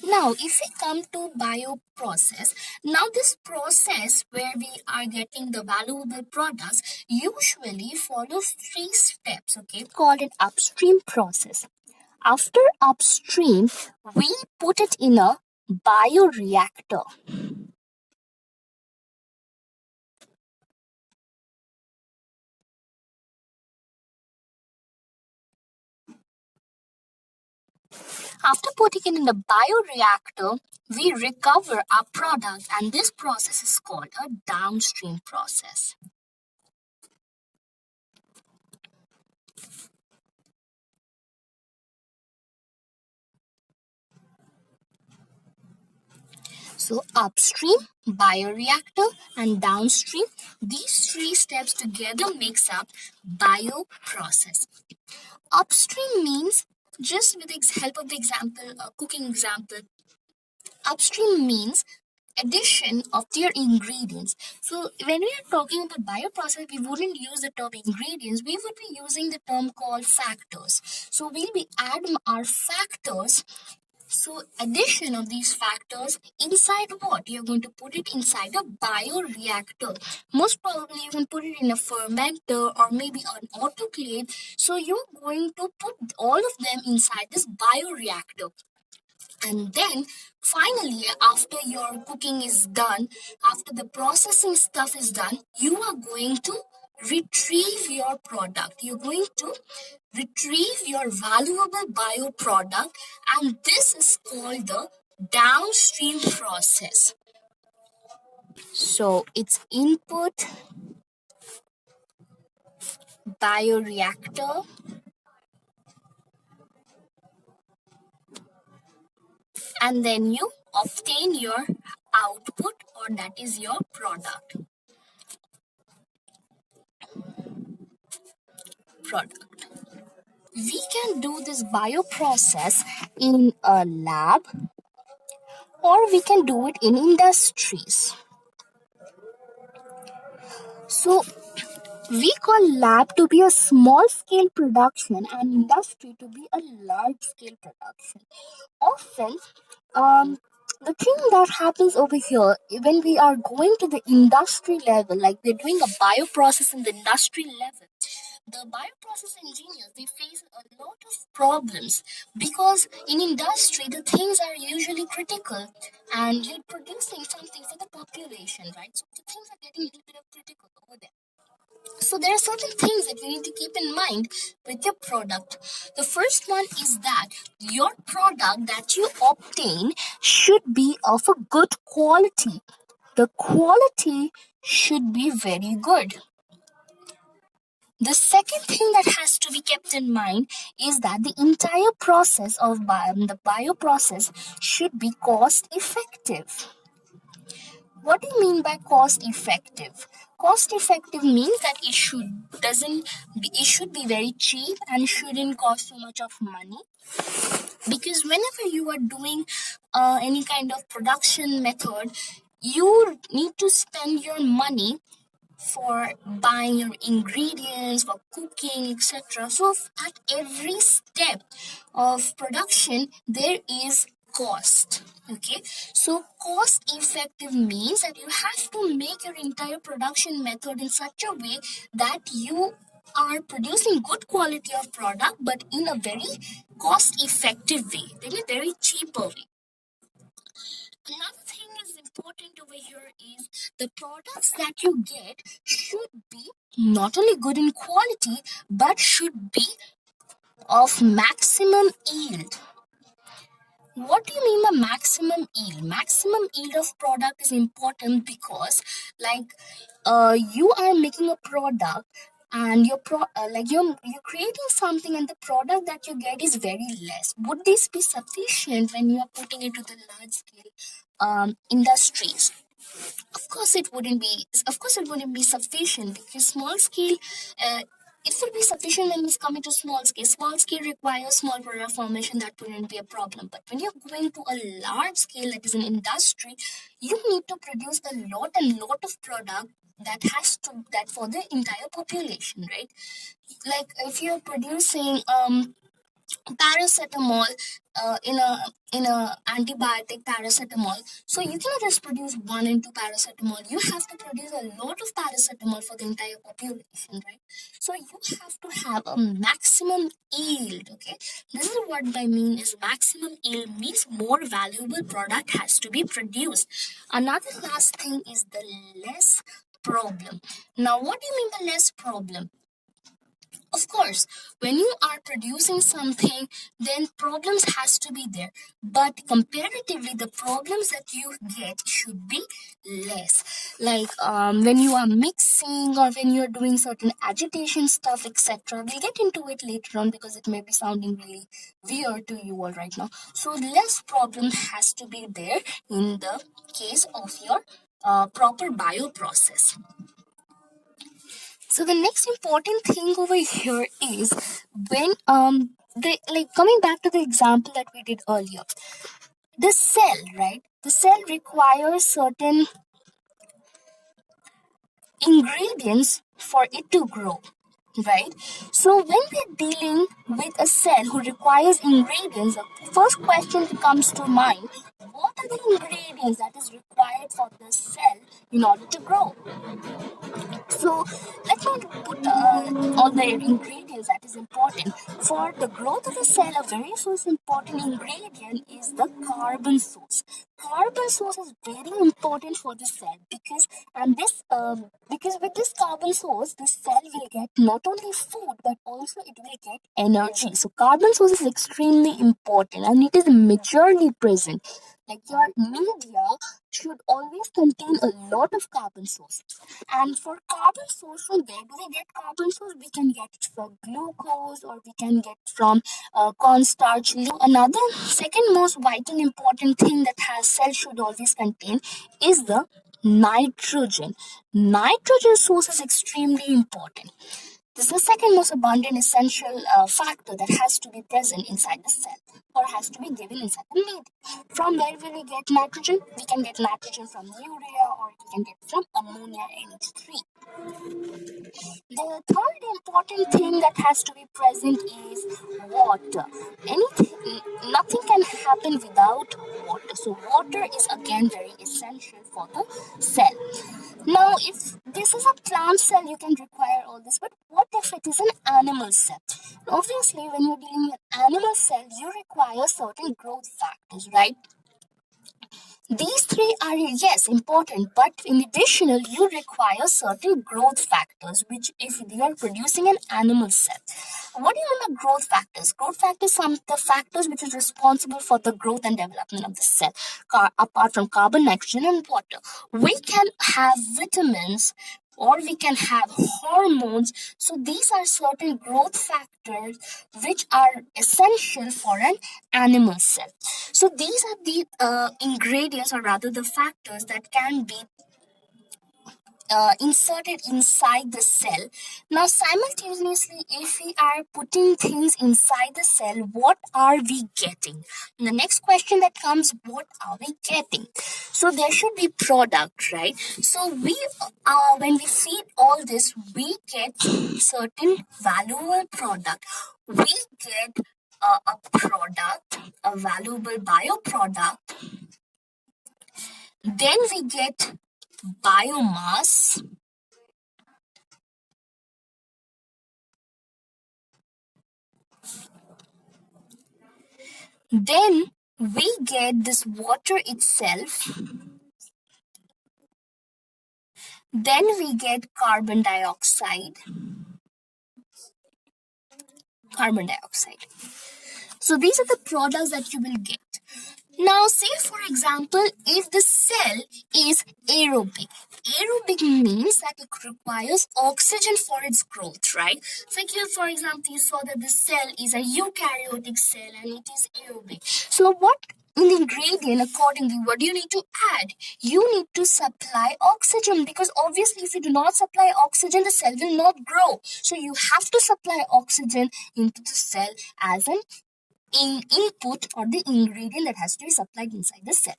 Now, if we come to bioprocess, now this process where we are getting the valuable products usually follows three steps, okay? Called an upstream process. After upstream, we put it in a bioreactor. After putting it in the bioreactor, we recover our product, and this process is called a downstream process. So upstream, bioreactor, and downstream, these three steps together makes up bioprocess. Upstream means, just with the help of the example, cooking example, upstream means addition of their ingredients. So when we are talking about bioprocess, we wouldn't use the term ingredients, we would be using the term called factors. So we'll be adding our factors. So addition of these factors inside what? You're going to put it inside a bioreactor. Most probably you can put it in a fermenter or maybe an autoclave. So you're going to put all of them inside this bioreactor. And then finally, after your cooking is done, after the processing stuff is done, you are going to retrieve your product. You're going to retrieve your valuable bioproduct, and this is called the downstream process. So it's input, bioreactor, and then you obtain your output, or that is your product. We can do this bioprocess in a lab, or we can do it in industries. So we call lab to be a small scale production and industry to be a large scale production. Often, the thing that happens over here when we are going to the industry level, like we're doing a bioprocess in the industry level, the bioprocess engineers, they face a lot of problems because in industry the things are usually critical and you're producing something for the population, right? So the things are getting a little bit of critical over there. So there are certain things that you need to keep in mind with your product. The first one is that your product that you obtain should be of a good quality. The quality should be very good. The second thing that has to be kept in mind is that the entire process of the bioprocess should be cost effective. What do you mean by cost effective? Cost effective means that it should be very cheap and shouldn't cost so much of money. Because whenever you are doing any kind of production method, you need to spend your money for buying your ingredients, for cooking, etc. So at every step of production, there is cost. Okay, so cost effective means that you have to make your entire production method in such a way that you are producing good quality of product but in a very cost effective way, in a very cheaper way. Another thing is important over here is the products that you get should be not only good in quality but should be of maximum yield. What do you mean by maximum yield? Maximum yield of product is important because, like, you are making a product and you're creating something and the product that you get is very less. Would this be sufficient when you are putting it to the large scale industries? Of course it wouldn't be. Of course it wouldn't be sufficient because small scale. It will be sufficient when it's coming to small scale. Small scale requires small product formation, that wouldn't be a problem. But when you're going to a large scale, that is an industry, you need to produce a lot of product that for the entire population, right? Like if you're producing paracetamol in a antibiotic paracetamol, so you cannot just produce one and two paracetamol. You have to produce a lot of paracetamol for the entire population, right? So you have to have a maximum yield. Okay, this is what I mean is maximum yield means more valuable product has to be produced. Another last thing is the less problem. Now what do you mean the less problem? Of course, when you are producing something, then problems has to be there, but comparatively the problems that you get should be less. Like when you are mixing or when you are doing certain agitation stuff, etc. We'll get into it later on because it may be sounding really weird to you all right now. So less problem has to be there in the case of your proper bioprocess. So the next important thing over here is when the like coming back to the example that we did earlier, the cell, right? The cell requires certain ingredients for it to grow, right? So when we're dealing with a cell who requires ingredients, the first question that comes to mind: what are the ingredients that is required for the cell in order to grow? So let's not put all the ingredients that is important. For the growth of a cell, a very first important ingredient is the carbon source. Carbon source is very important for the cell because with this carbon source, the cell will get not only food but also it will get energy. So carbon source is extremely important and it is majorly present. Like your media should always contain a lot of carbon source. And for carbon source, from where do we get carbon source? We can get it from glucose or we can get from cornstarch. Another second most vital important thing that has cell should always contain is the nitrogen. Nitrogen source is extremely important. This is the second most abundant essential factor that has to be present inside the cell or has to be given inside the meat. From where will we get nitrogen? We can get nitrogen from urea or we can get from ammonia NH3. The third important thing that has to be present is water. Anything, nothing can happen without water. So water is again very essential for the cell. Now, if this is a plant cell, you can require all this. But what if it is an animal cell? Obviously, when you're dealing with animal cell, you require certain growth factors, right? These three are, yes, important, but in additional, you require certain growth factors, which if you are producing an animal cell. What do you mean by growth factors? Growth factors are the factors which is responsible for the growth and development of the cell, apart from carbon, nitrogen, and water. We can have vitamins or we can have hormones. So these are certain growth factors which are essential for an animal cell. So these are the ingredients or rather the factors that can be inserted inside the cell. Now, simultaneously, if we are putting things inside the cell, what are we getting? And the next question that comes, what are we getting? So there should be product, right? So when we feed all this, we get certain valuable product. We get a product, a valuable bioproduct. Then we get biomass. Then we get this water itself. Then we get carbon dioxide. Carbon dioxide. So these are the products that you will get. Now, say for example, if the cell is aerobic. Aerobic means that it requires oxygen for its growth, right? So here, for example, you saw that the cell is a eukaryotic cell and it is aerobic. So what in the ingredient accordingly, what do you need to add? You need to supply oxygen because obviously if you do not supply oxygen, the cell will not grow. So you have to supply oxygen into the cell as an input or the ingredient that has to be supplied inside the cell.